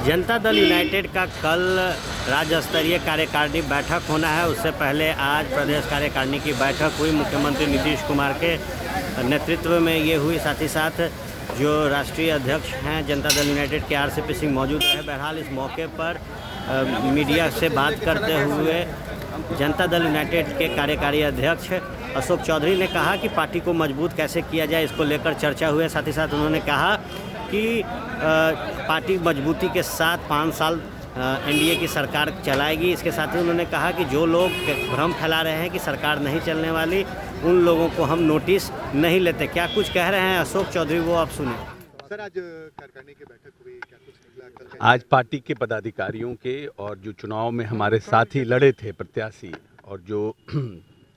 Janata Dal United का कल राज्य स्तरीय कार्यकारिणी बैठक होना है। उससे पहले आज प्रदेश कार्यकारिणी की बैठक हुई। मुख्यमंत्री नीतीश कुमार के नेतृत्व में ये हुई। साथ ही साथ जो राष्ट्रीय अध्यक्ष हैं जनता दल यूनाइटेड के आरसीपी सिंह मौजूद रहे। बहरहाल इस मौके पर मीडिया से बात करते हुए जनता दल यूनाइटेड के कार्यकारी अध्यक्ष अशोक चौधरी ने कहा कि पार्टी को मजबूत कैसे किया जाए, इसको लेकर चर्चा हुई। साथ ही साथ उन्होंने कहा कि पार्टी मजबूती के साथ 5 साल एनडीए की सरकार चलाएगी। इसके साथ ही उन्होंने कहा कि जो लोग भ्रम फैला रहे हैं कि सरकार नहीं चलने वाली, उन लोगों को हम नोटिस नहीं लेते। क्या कुछ कह रहे हैं अशोक चौधरी, वो आप सुने। सर, आज कार्यकारिणी की बैठक हुई, क्या कुछ निकला? आज पार्टी के पदाधिकारियों के और जो चुनाव में हमारे साथी लड़े थे प्रत्याशी और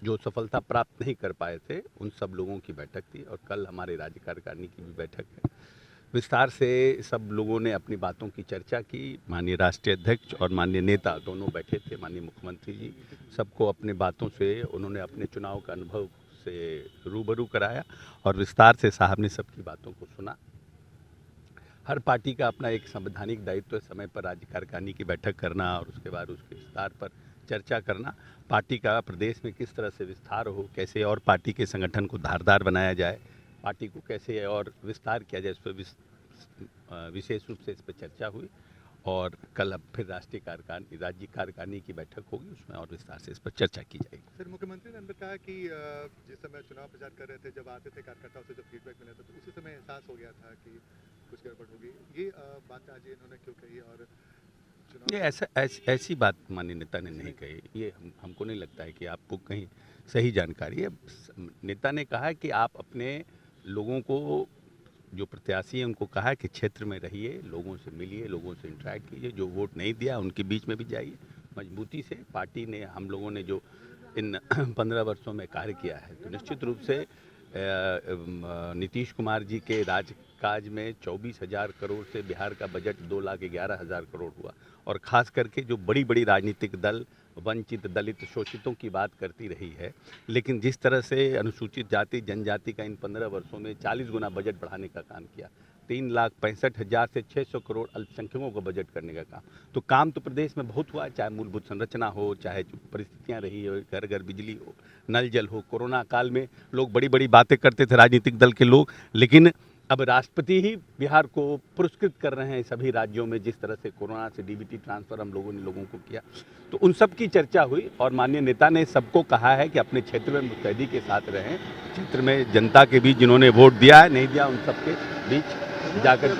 जो सफलता प्राप्त नहीं कर पाए थे, उन सब लोगों की बैठक थी। और कल हमारे राज्य कार्यकारिणी की भी बैठक है। विस्तार से सब लोगों ने अपनी बातों की चर्चा की। माननीय राष्ट्रीय अध्यक्ष और माननीय नेता दोनों बैठे थे, माननीय मुख्यमंत्री जी। सबको अपने बातों से उन्होंने अपने चुनाव का अनुभव से रूबरू कराया और विस्तार से साहब ने सबकी बातों को सुना। हर पार्टी का अपना एक संवैधानिक दायित्व है समय पर राज्य कार्यकारिणी की बैठक करना और उसके बाद उसके विस्तार पर चर्चा करना। पार्टी का प्रदेश में किस तरह से विस्तार हो, कैसे और पार्टी के संगठन को धारदार बनाया जाए, पार्टी को कैसे और विस्तार किया जाए, इस पर विशेष रूप से इस पर चर्चा हुई। और कल अब फिर राज्य कार्यकारिणी की बैठक होगी, उसमें और विस्तार से इस पर चर्चा की जाएगी। सर, मुख्यमंत्री ने अंदर कहा कि जिस समय चुनाव प्रचार कर रहे थे, जब आते थे कार्यकर्ताओं से जब फीडबैक मिला था, तो उसी समय एहसास हो गया था कि कुछ गड़बड़ होगी। ये बात आज इन्होंने क्यों कही? और ये ऐसी बात माननीय नेता ने नहीं कही। ये हमको नहीं लगता है कि आपको कहीं सही जानकारी है। नेता ने कहा कि आप अपने लोगों को, जो प्रत्याशी हैं उनको कहा कि क्षेत्र में रहिए, लोगों से मिलिए, लोगों से इंटरेक्ट कीजिए। जो वोट नहीं दिया उनके बीच में भी जाइए मजबूती से। पार्टी ने, हम लोगों ने जो इन 15 वर्षों में कार्य किया है, तो निश्चित रूप से नीतीश कुमार जी के राजकाज में 24,000 करोड़ से बिहार का बजट 2,11,000 करोड़ हुआ। और ख़ास करके जो बड़ी बड़ी राजनीतिक दल वंचित, दलित, शोषितों की बात करती रही है, लेकिन जिस तरह से अनुसूचित जाति जनजाति का इन 15 वर्षों में 40 गुना बजट बढ़ाने का काम किया, 3,65,000 से 600 करोड़ अल्पसंख्यकों का बजट करने का काम, तो काम तो प्रदेश में बहुत हुआ है। चाहे मूलभूत संरचना हो, चाहे परिस्थितियां रही हो, घर घर बिजली हो, नल जल हो। कोरोना काल में लोग बड़ी बड़ी बातें करते थे राजनीतिक दल के लोग, लेकिन अब राष्ट्रपति ही बिहार को पुरस्कृत कर रहे हैं सभी राज्यों में, जिस तरह से कोरोना से डीबीटी ट्रांसफ़र हम लोगों ने लोगों को किया। तो उन सब की चर्चा हुई और माननीय नेता ने सबको कहा है कि अपने क्षेत्र में मुस्तैदी के साथ रहें। क्षेत्र में जनता के बीच जिन्होंने वोट दिया है, नहीं दिया, उन सबके बीच जाकर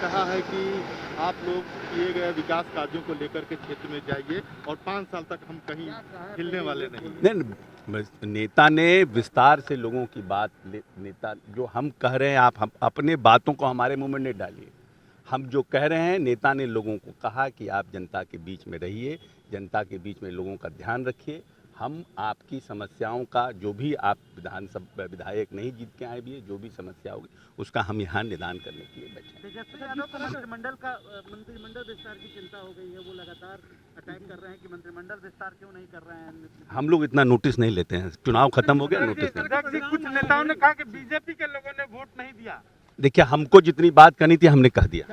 कहा है कि आप लोग किए गए विकास कार्यों को लेकर के क्षेत्र में जाइए और 5 साल तक हम कहीं हिलने वाले नहीं। नेता ने विस्तार से लोगों की बात, नेता जो हम कह रहे हैं, हम अपने बातों को हमारे मुंह में नहीं डालिए। हम जो कह रहे हैं, नेता ने लोगों को कहा कि आप जनता के बीच में रहिए, जनता के बीच में लोगों का ध्यान रखिए। हम आपकी समस्याओं का, जो भी आप विधानसभा विधायक नहीं जीत के आए भी है, जो भी समस्या होगी उसका हम यहाँ निदान करने के लिए बैठे हैं। मंत्रिमंडल विस्तार की चिंता हो गई है, वो लगातार अटैक कर रहे हैं कि मंत्रिमंडल विस्तार क्यों नहीं कर रहे हैं। हम लोग इतना नोटिस नहीं लेते हैं। चुनाव खत्म हो गया, नोटिस नहीं। कुछ नेताओं ने कहा कि बीजेपी के लोगों ने वोट नहीं दिया। देखिए, हमको जितनी बात करनी थी हमने कह दिया।